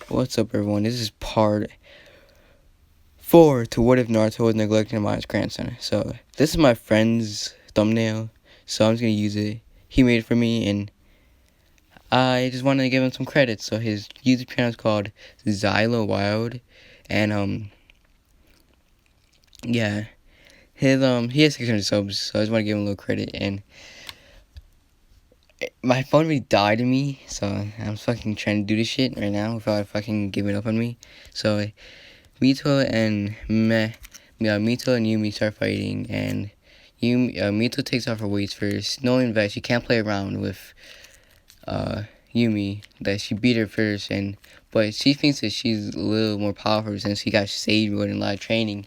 What's up, everyone? This is part 4 to What If Naruto Was Neglected by His Grandson. So, this is my friend's thumbnail, so I'm just gonna use it. He made it for me, and I just wanted to give him some credit. So, his YouTube channel is called Zylo Wild, and, yeah. He has 600 subs, so I just want to give him a little credit, and my phone really died on me, so I'm fucking trying to do this shit right now without fucking giving up on me. So, Mito and Yumi start fighting, and Mito takes off her weights first, knowing that she can't play around with Yumi, that she beat her first, but she thinks that she's a little more powerful since she got saved with a lot of training,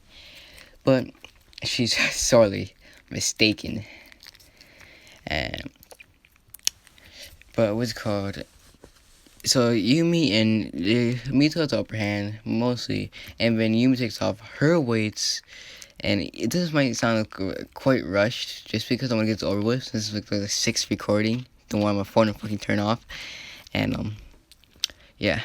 but she's sorely mistaken. But what's it called? So Yumi and Mito has the upper hand mostly, and then Yumi takes off her weights, and this might sound quite rushed just because I want to get this over with. This is like the sixth recording, the one on my phone to fucking turn off, and yeah.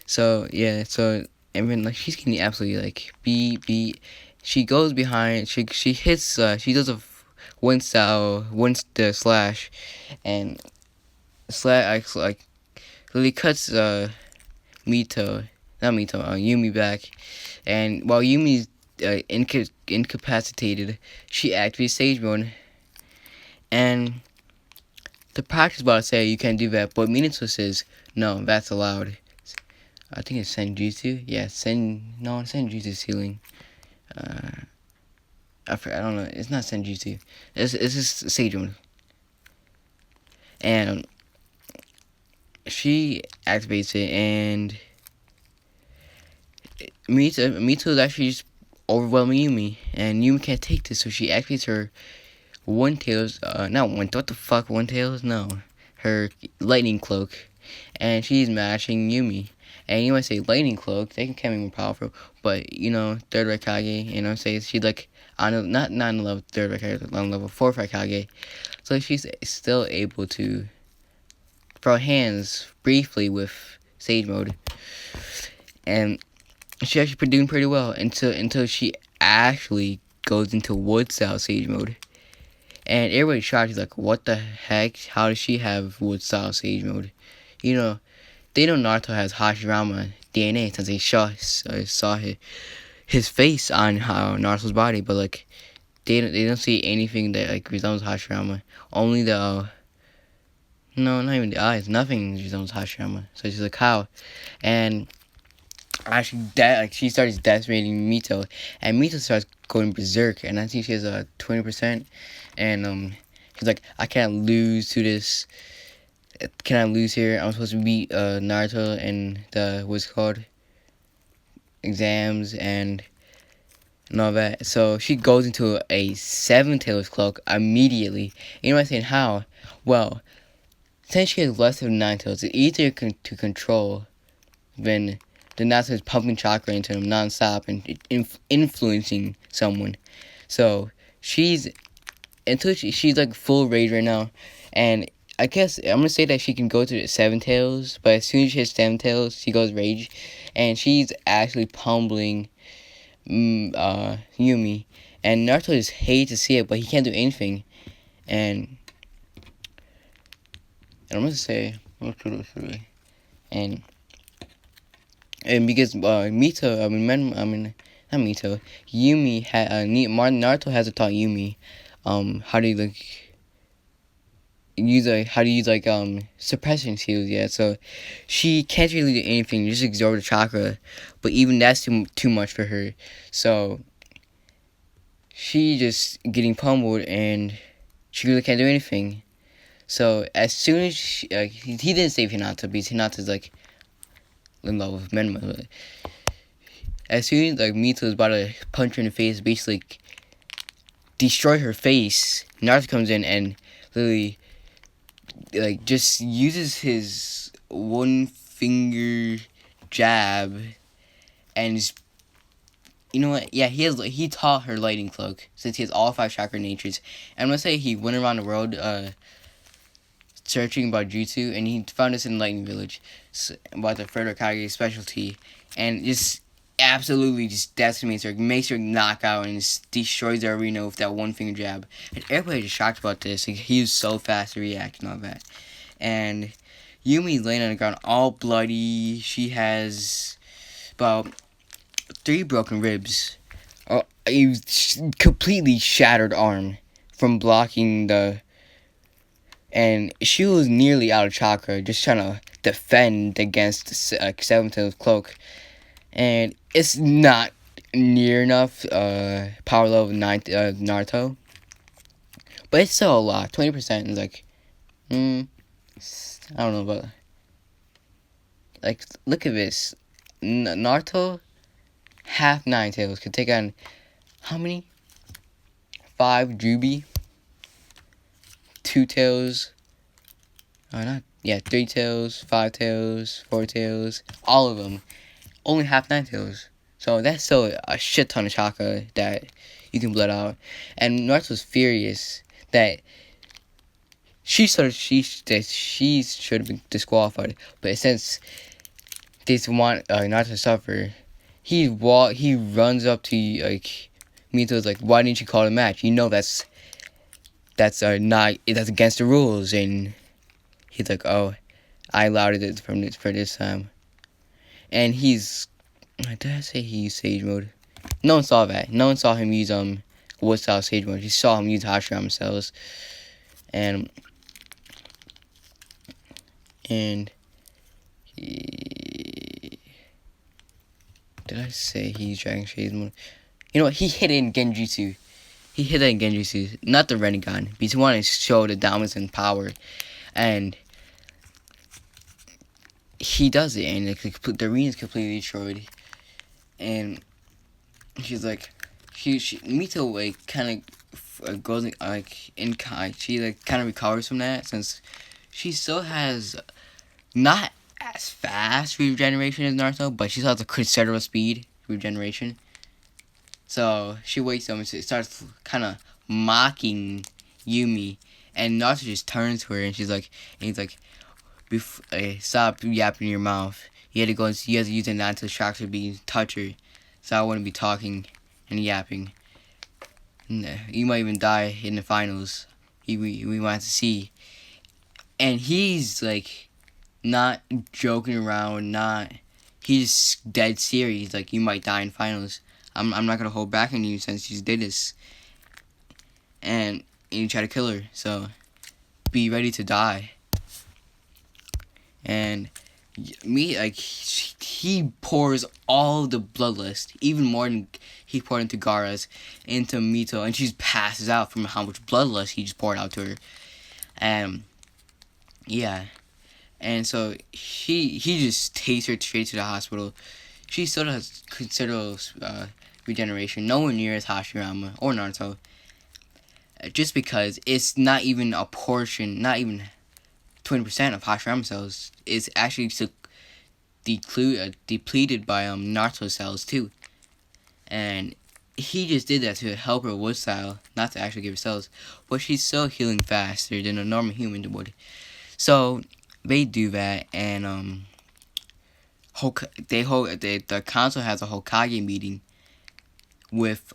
So and then like she's getting absolutely like beat. She goes behind. She hits. She does a one slash, and slash like Lily cuts Yumi back, and while Yumi's incapacitated, she activates Sage Mode, and the practice bot say you can't do that, but Minato says no, that's allowed. I think it's Senjutsu. Yeah, Senjutsu healing. I don't know. It's not Senjutsu. It's just Sage Mode, and she activates it, and Mito is actually just overwhelming Yumi, and Yumi can't take this, so she activates her one tails, no, her lightning cloak, and she's mashing Yumi. And you might say lightning cloak, they can be more powerful, but third Raikage, say she's like on not on level third Raikage, on level fourth Raikage, so she's still able to throw hands briefly with Sage Mode, and she's actually doing pretty well until she actually goes into Wood Style Sage Mode. And everybody's shocked. He's like, what the heck? How does she have Wood Style Sage Mode? They know Naruto has Hashirama DNA since they saw his face on Naruto's body, but like they don't see anything that like resembles Hashirama. Only the no, not even the eyes. Nothing resembles Hashirama. So she's like, how? And actually, she starts decimating Mito, and Mito starts going berserk, and I think she has 20%, and she's like, I can't lose to this. Can I lose here? I'm supposed to beat Naruto and the what's it called exams and all that. So she goes into a seven tails cloak immediately. You know what I'm saying? How? Well, since she has less than 9 tails, it's easier to control than the Naruto is pumping chakra into him non-stop and influencing someone. So she's like full rage right now, and I guess I'm gonna say that she can go to the 7 tails, but as soon as she hits 7 tails, she goes rage, and she's actually pummeling Yumi, and Naruto just hates to see it, but he can't do anything, and I'm gonna say and because Mito, not Mito, Yumi had Naruto has to taught Yumi how to use suppression skills, yeah. So she can't really do anything, just absorb the chakra, but even that's too much for her. So she just getting pummeled, and she really can't do anything. So as soon as he didn't save Hinata because Hinata's like in love with Menma. As soon as Mito was about to punch her in the face, basically destroy her face, Naruto comes in and literally just uses his one finger jab, and just, you know what? Yeah, he taught her lightning cloak since he has all 5 chakra natures. And I'm gonna say he went around the world searching about jutsu, and he found this in Lightning Village, about the third Hokage specialty, and just absolutely just decimates her, makes her knock out, and just destroys the arena with that one finger jab. And everybody was shocked about this. Like, he was so fast to react and all that. And Yumi's laying on the ground all bloody. She has about 3 broken ribs, a completely shattered arm from blocking the. And she was nearly out of chakra, just trying to defend against Seven Tails Cloak. And it's not near enough power level 9 Naruto. But it's still a lot. 20% is like, I don't know, but like, look at this. Naruto, half 9 Tails, could take on how many? 5 Jubi, 2 Tails, 3 Tails, 5 Tails, 4 Tails, all of them. Only half 9 Tails. So that's still a shit ton of chakra that you can blood out. And Naruto's furious that she should have been disqualified. But since they want Naruto to suffer, he runs up to like Mito's like, why didn't you call the match? You know that's that's against the rules. And he's like, oh, I allowed it for this time. And he's, did I say he used Sage Mode? No one saw that. No one saw him use Wood Style Sage Mode. You saw him use Hashirama cells. And did I say he used Dragon Shade Mode? You know what? He hit it in Genjutsu. Not the Rinnegan, because he wanted to show the dominance and power. And he does it, and the arena is completely destroyed. And she's like, Mito like kind of goes like in she like kind of recovers from that, since she still has not as fast regeneration as Naruto, but she still has a considerable speed regeneration. So she wakes up and starts kind of mocking Yumi, and Naruto just turns to her and he's like, stop yapping your mouth. You had to use a non-to shock to be touch her, so I wouldn't be talking and yapping. You might even die in the finals. We want to see. And he's like not joking around, he's dead serious. Like, you might die in finals. I'm not gonna hold back on you since you did this. And you try to kill her, so be ready to die. And he pours all the bloodlust, even more than he poured into Gaara's, into Mito, and she just passes out from how much bloodlust he just poured out to her. And so he just takes her straight to the hospital. She still has considerable regeneration, nowhere near as Hashirama or Naruto. Just because it's not even a portion, not even 20% of Hashirama cells. It's actually depleted by Naruto cells too. And he just did that to help her wood style, not to actually give her cells. But she's still healing faster than a normal human would. So they do that, and the council has a Hokage meeting with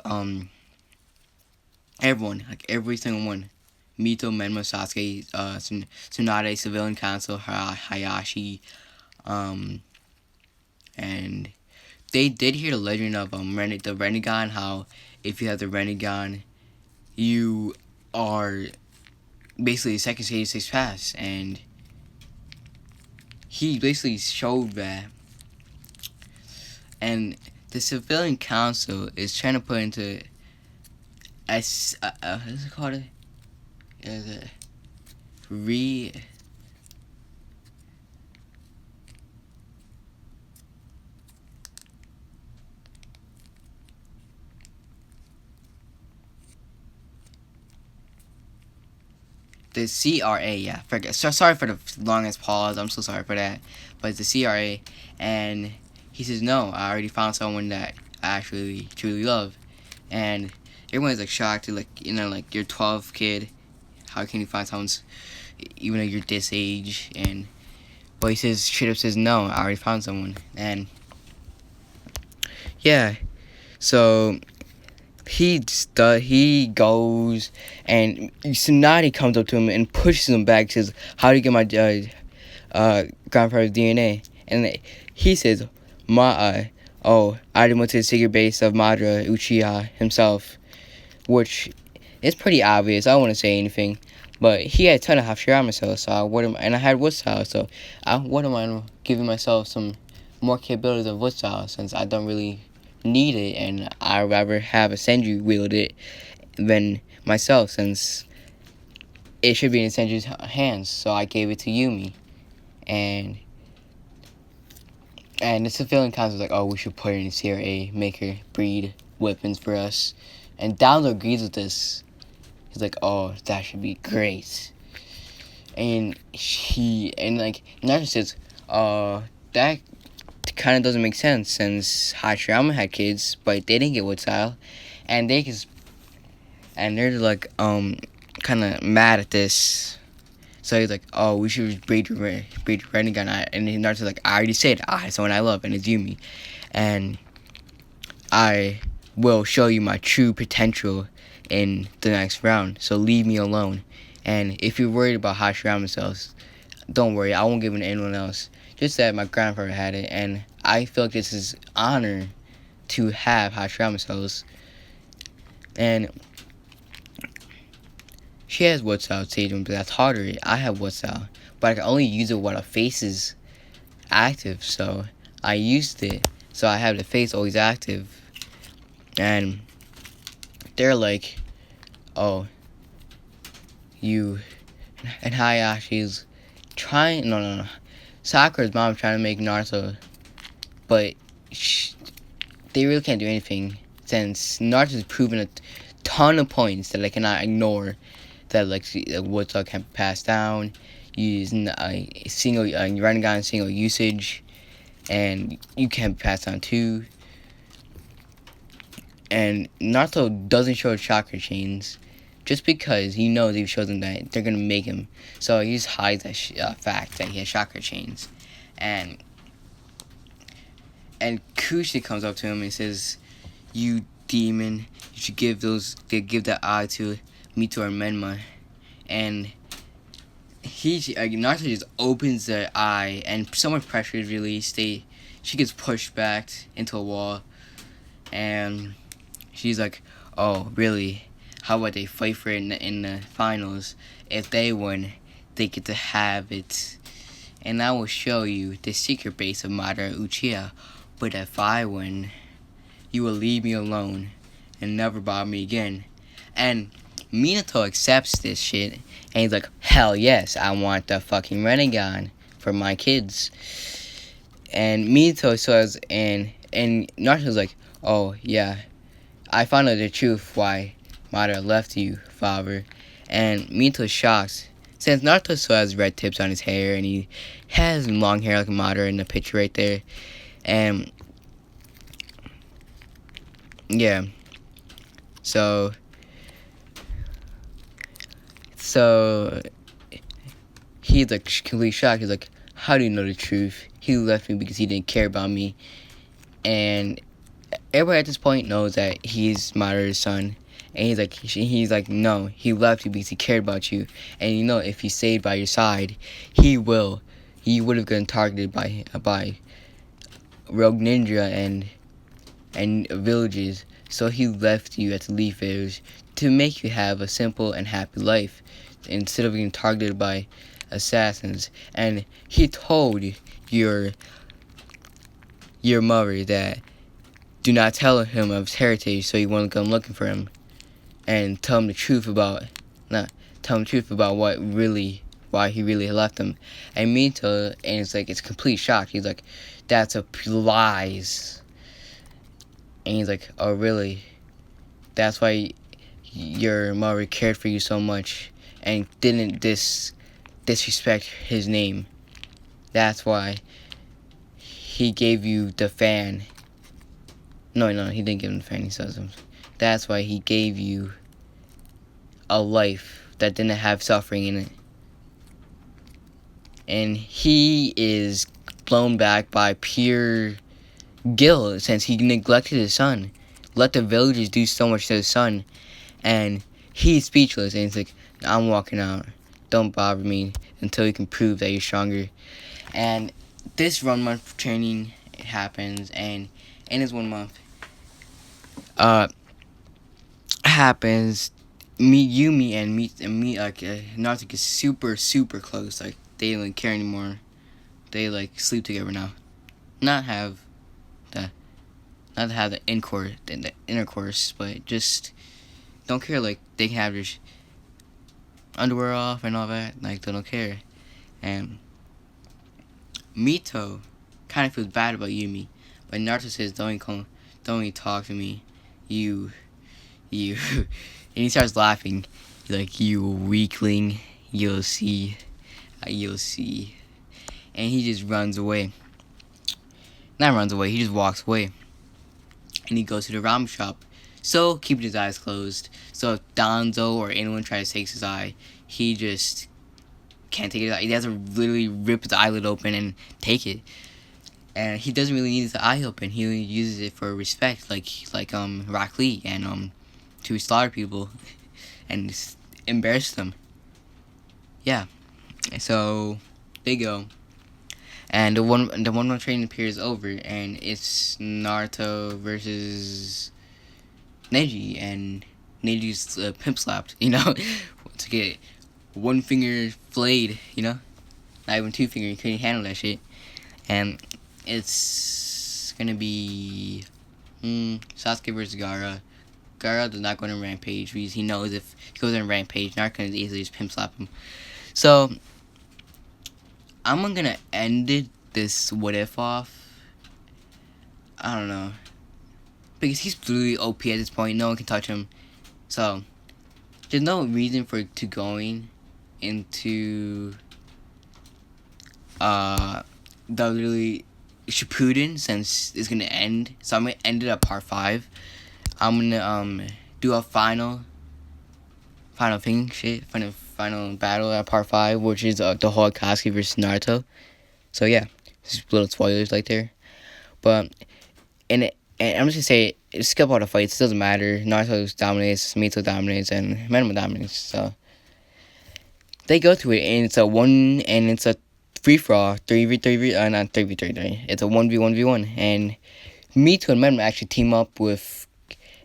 everyone, like every single one. Mito, Menma, Sasuke, Tsunade, Civilian Council, Hayashi, and they did hear the legend of the Rinnegan, how if you have the Rinnegan, you are basically the second stage 6 pass, and he basically showed that. And the Civilian Council is trying to put into what's it called? Is it the CRA, yeah. Sorry for the longest pause. I'm so sorry for that. But it's the CRA, and he says, no, I already found someone that I actually truly love. And everyone's like shocked, like, like, you're 12 kid. How can you find someone's, even though you're this age. And but he says, straight up says, no, I already found someone. And yeah, so he goes, and Tsunade comes up to him and pushes him back. Says, "How do you get my grandfather's DNA?" And he says, I went to the secret base of Madara Uchiha himself," which is pretty obvious. I don't want to say anything, but he had a ton of Hashirama cells, so and I had wood style, so I wouldn't mind giving myself some more capabilities of wood style, since I don't really need it, and I'd rather have a Senju wield it than myself, since it should be in Senju's hands. So I gave it to Yumi, and it's a feeling kind of like, oh, we should put her in CRA, make her breed weapons for us. And Download agrees with this. He's like, oh, that should be great. And Naruto says, that kind of doesn't make sense, since Hashirama had kids, but they didn't get wood style, and they're like kind of mad at this. So he's like, oh, we should breed Rinnegan. And Naruto's like, I already said, someone I love, and it's Yumi, and I will show you my true potential in the next round, so leave me alone. And if you're worried about Hashirama cells, don't worry, I won't give it to anyone else. Just that my grandfather had it, and I feel like this is honor to have Hashirama cells. And she has wood style stadium, but that's harder. I have wood style, but I can only use it while the face is active, so I used it, so I have the face always active. And they're like, oh, you, and Hayashi's trying, no. Sakura's mom trying to make Naruto, but they really can't do anything, since Naruto's proven a ton of points that I cannot ignore, that like wood style can pass down, using a single Rinnegan single usage, and you can pass down too. And Naruto doesn't show chakra chains, just because he knows if he shows them that, they're gonna make him. So he just hides that fact that he has chakra chains. And Kushi comes up to him and says, "You demon, you should give that eye to Mito or Menma." And Naruto just opens the eye, and so much pressure is released. She gets pushed back into a wall, and she's like, "Oh, really? How about they fight for it in the finals? If they win, they get to have it. And I will show you the secret base of Madara Uchiha. But if I win, you will leave me alone and never bother me again." And Minato accepts this shit, and he's like, hell yes, I want the fucking Rinnegan for my kids. And Minato says, and Naruto's like, oh yeah, I found out the truth why Madara left you, father. And Minato's shocked, since Naruto still has red tips on his hair, and he has long hair like Madara in the picture right there. And yeah, so he's like completely shocked. He's like, how do you know the truth? He left me because he didn't care about me. And everybody at this point knows that he's Madara's son. And he's like, no, he left you because he cared about you. And you know, if he stayed by your side, he would have been targeted by rogue ninja and villages. So he left you at the Leaf Village to make you have a simple and happy life, instead of being targeted by assassins. And he told your mother that do not tell him of his heritage, so you won't come looking for him, and tell him the truth about why he really left him. And Mito, and it's complete shock. He's like, that's a lies. And he's like, oh really? That's why your mother cared for you so much and didn't disrespect his name. That's why he gave you the fan. No, he didn't give him the fan. He says him. That's why he gave you a life that didn't have suffering in it. and he is blown back by pure guilt since he neglected his son, let the villagers do so much to his son, and he's speechless. And he's like, "I'm walking out. Don't bother me until you can prove that you're stronger." And this 1 month training happens, and in this 1 month, happens. Yumi and Naruto get super close. Like they don't care anymore. They like sleep together now. Not have the the intercourse, but just don't care. Like they can have their underwear off and all that. Like they don't care. And Mito kind of feels bad about Yumi, but Naruto says, don't even talk to me, you," and he starts laughing. He's like, "You weakling, you'll see, you'll see," and he just runs away. Not runs away. He just walks away, and he goes to the ramen shop. So keeping his eyes closed. So if Danzo or anyone tries to take his eye, he just can't take it. He has to literally rip his eyelid open and take it. And he doesn't really need his eye open. He only uses it for respect, like Rock Lee, and to slaughter people and embarrass them. Yeah. So they go, and the 1 month training period is over, and it's Naruto versus Neji, and Neji's pimp slapped. To get one finger flayed. Not even 2 finger. He couldn't handle that shit. And it's gonna be Sasuke versus Gaara. Gaara does not go on Rampage because he knows if he goes on Rampage, Naruto can easily just pimp slap him. So I'm gonna end this what if off. I don't know, because he's literally OP at this point. No one can touch him. So there's no reason for it to going into the literally Shippuden, since it's gonna end. So I'm gonna end it at part 5. I'm gonna do a final battle at part 5, which is the whole Akatsuki versus Naruto. So yeah, just little spoilers right there. But and I'm just gonna say, skip all the fights. It doesn't matter. Naruto dominates, Mito dominates, and Menma dominates. So they go through it, and it's a free for all, 3v3v, not 3v3v. It's a 1v1v1, and Mito and Menma actually team up with,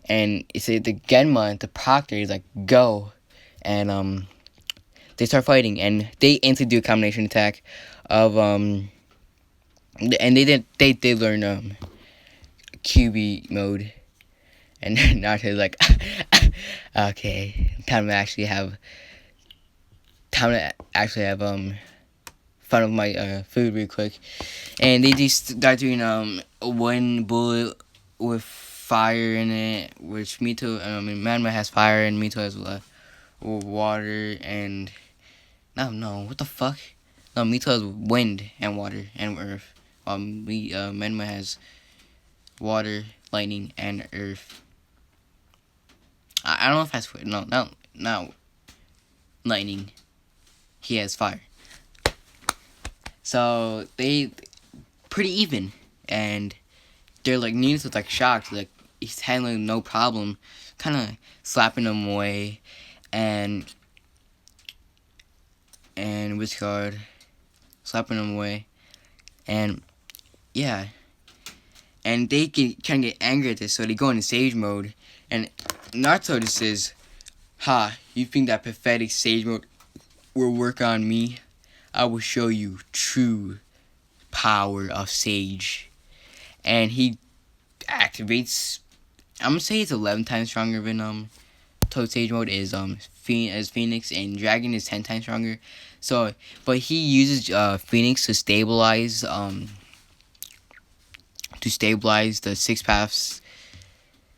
and it's the Genma, the Proctor is like, go, and they start fighting, and they instantly do a combination attack of and they learn QB mode, and Naruto's like, okay, time to actually have fun with my food real quick. And they just start doing one bullet with fire in it, which Manma has fire and Mito has water and no, what the fuck? No, Mito has wind and water and earth, while Manma has water, lightning, and earth. I don't know if that's no lightning. He has fire. So they pretty even, and they're like, Nina's like shocked, like he's handling no problem, kind of slapping him away, and which card, slapping him away, and yeah, and they can get angry at this, so they go into sage mode, and Naruto just says, "Ha, you think that pathetic sage mode will work on me? I will show you true power of Sage." And he activates, I'm gonna say it's 11 times stronger than Toad Sage mode is Phoenix, and Dragon is 10 times stronger. So, but he uses Phoenix to stabilize the 6 paths.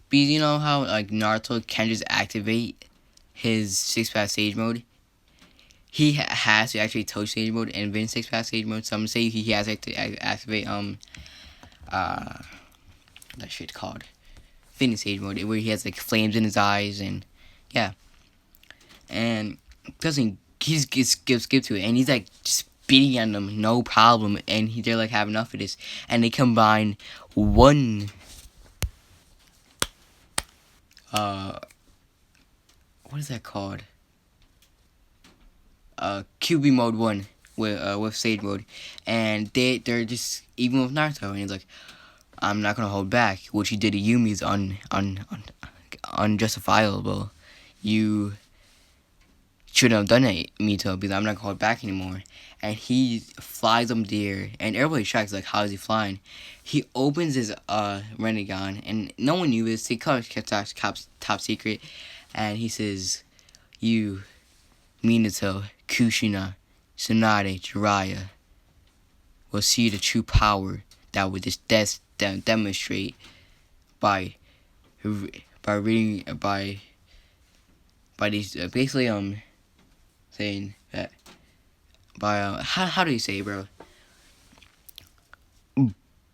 Because you know how like Naruto can just activate his 6 path Sage mode. He has to actually touch stage mode and win 6 path stage mode. So I'm gonna say he has to activate that shit called fitness stage mode, where he has like flames in his eyes, and yeah, and doesn't he just gives skip to it, and he's like just beating on them, no problem. And they're like, have enough of this. And they combine one, what is that called? QB mode 1 with Sage mode. And they're just, even with Naruto, and he's like, I'm not gonna hold back. What you did to Yumi is unjustifiable. You shouldn't have done it, Mito, because I'm not gonna hold back anymore. And he flies up there, and everybody's shocked, like, how is he flying? He opens his Renegon, and no one knew this. He kept top secret, and he says, "You, Minato, Kushina, Tsunade, Jiraiya, will see the true power that would just demonstrate by reading by these basically saying that by how do you say it, bro?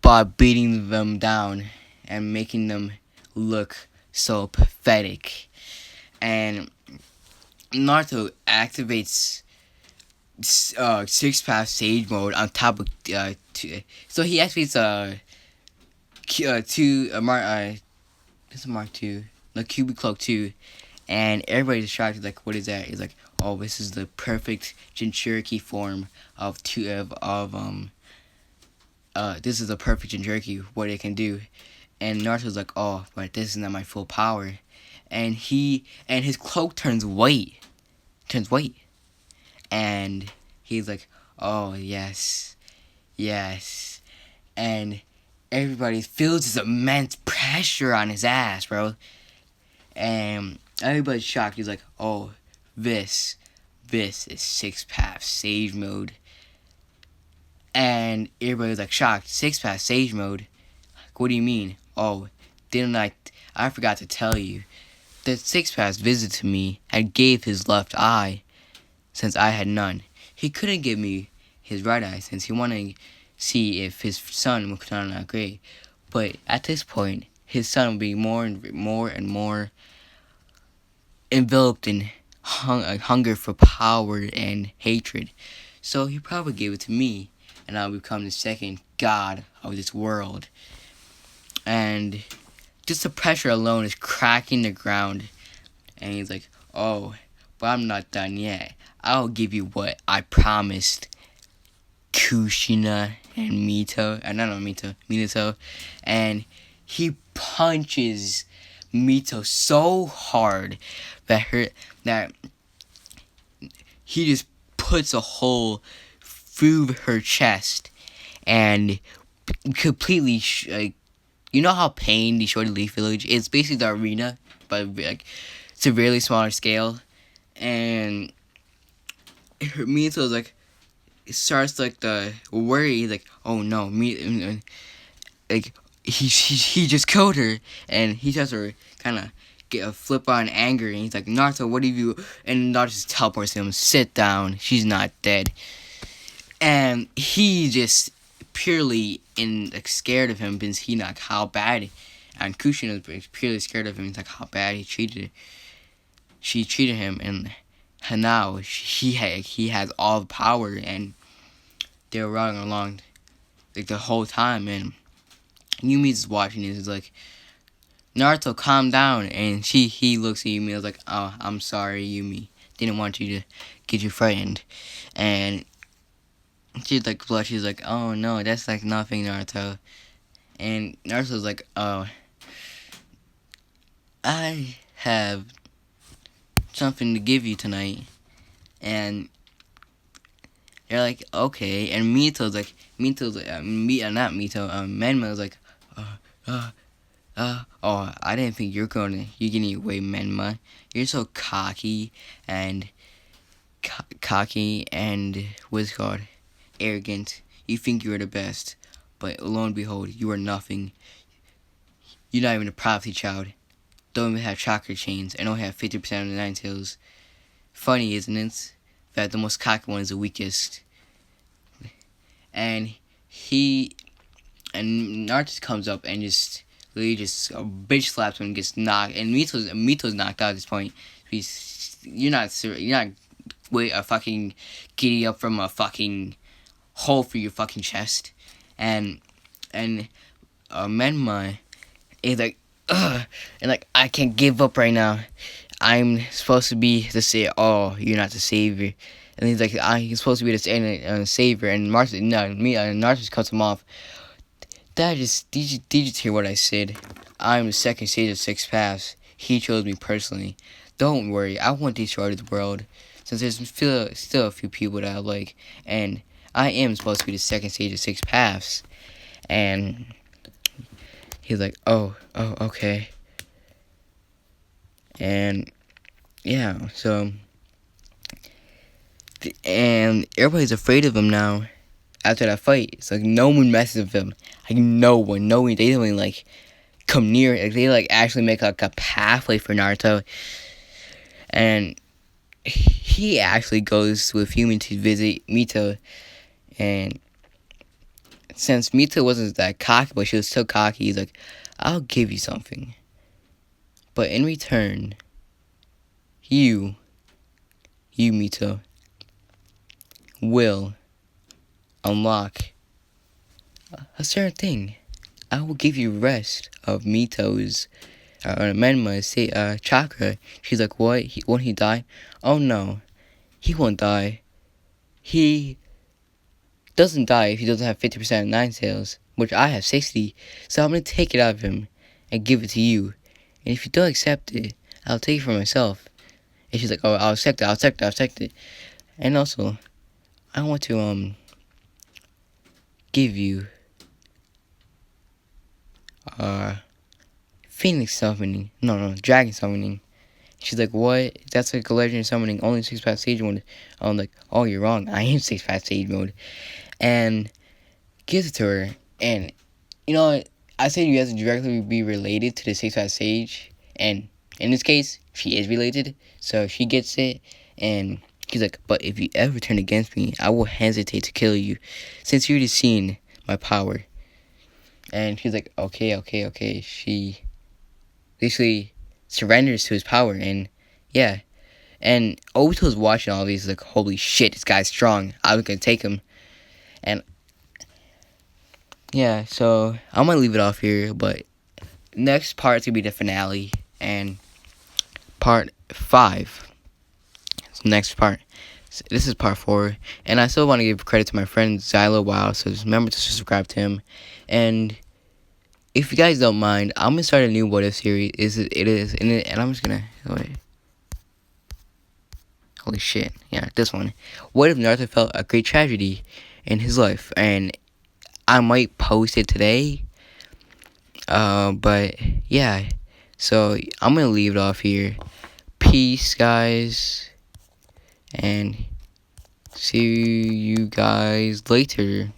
By beating them down and making them look so pathetic." And Naruto activates Six Path Sage mode on top of so he activates this is Mark 2, the Cubic Cloak 2, and everybody's distracted, like, what is that? He's like, oh, this is the perfect Jinchuriki form of this is a perfect Jinchuriki, what it can do. And Naruto's like, oh, but this is not my full power. And his cloak turns white. And he's like, oh, yes. And everybody feels this immense pressure on his ass, bro. And everybody's shocked. He's like, oh, this is Six Path Sage mode. And everybody's like shocked. Six Path Sage mode? What do you mean? Oh, didn't I forgot to tell you that Six Path's visit to me had gave his left eye, since I had none. He couldn't give me his right eye, since he wanted to see if his son would turn out great. But at this point, his son would be more and more enveloped in hunger for power and hatred. So he probably gave it to me, and I'll become the second god of this world. And just the pressure alone is cracking the ground. And he's like, oh, but I'm not done yet. I'll give you what I promised Kushina and Minato. And he punches Mito so hard that he just puts a hole through her chest and completely you know how Pain, the Shorty Leaf Village, it's basically the arena, but like severely smaller scale. And Mito's like, it starts like the worry, like, oh no, like he just killed her, and he starts to kind of get a flip on anger, and he's like, Naruto, what have you? And Naruto just teleports him, sit down, she's not dead. And he just purely scared of him, because he like how bad, and Kushina was purely scared of him. He's like how bad she treated him, and now he has all the power, and they were running along like the whole time. And Yumi's watching this, is like, Naruto, calm down. And he looks at Yumi, is like, oh, I'm sorry, Yumi, didn't want you to get you frightened. And she's like blush. She's like, oh no, that's like nothing, Naruto. And Naruto's like, oh, I have something to give you tonight. And they're like, okay. And Menma's like, oh, I didn't think you're getting away, Menma. You're so cocky and what's it called? Arrogant. You think you're the best, but lo and behold, you are nothing. You're not even a prophecy child. Don't even have chakra chains, and don't have 50% of the Nine Tails. Funny, isn't it, that the most cocky one is the weakest? And Naruto comes up and just bitch slaps him and gets knocked. And Mito's knocked out at this point. You're not fucking giddy up from a fucking hole through your fucking chest, and Menma is like, ugh, and like I can't give up right now. I'm supposed to be the say, oh, you're not the savior, and he's like, I'm supposed to be the savior, and Martha, no, me, Narcissus cuts him off. That just did you hear what I said? I'm the second stage of six paths. He chose me personally. Don't worry, I won't destroy the world, since there's still a few people that I like, and I am supposed to be the second stage of six paths. And he's like, oh, okay. And yeah, so and everybody's afraid of him now. After that fight, it's like no one messes with him. Like no one. They don't even like come near. Like they like actually make like a pathway for Naruto, and he actually goes with human to visit Mito, and since Mito wasn't that cocky, but she was still cocky, he's like, I'll give you something, but in return, you Mito, will unlock a certain thing. I will give you rest of Mito's Menma's chakra. She's like, what? Won't he die? Oh no, he won't die. He doesn't die if he doesn't have 50% of Nine Tails, which I have 60. So I'm gonna take it out of him and give it to you. And if you don't accept it, I'll take it for myself. And she's like, oh, I'll accept it. And also, I want to give you Phoenix summoning. No, dragon summoning. She's like, what? That's like a legendary summoning, only 6 path stage mode. I'm like, oh, you're wrong. I am 6 path stage mode. And gives it to her. And, you know, I said you guys to directly be related to the 6 path stage. And in this case, she is related. So she gets it. And he's like, but if you ever turn against me, I will hesitate to kill you, since you've just seen my power. And she's like, okay. She basically surrenders to his power, and yeah. And Obito's watching all these, like, holy shit, this guy's strong. I'm gonna take him. And yeah, so I'm gonna leave it off here, but next part's gonna be the finale, and part 5. Next part. This is part 4, and I still want to give credit to my friend Xylo Wow, so just remember to subscribe to him. And if you guys don't mind, I'm gonna start a new What If series. And I'm just gonna wait. Holy shit! Yeah, this one. What if Naruto felt a great tragedy in his life? And I might post it today. But yeah. So I'm gonna leave it off here. Peace, guys. And see you guys later.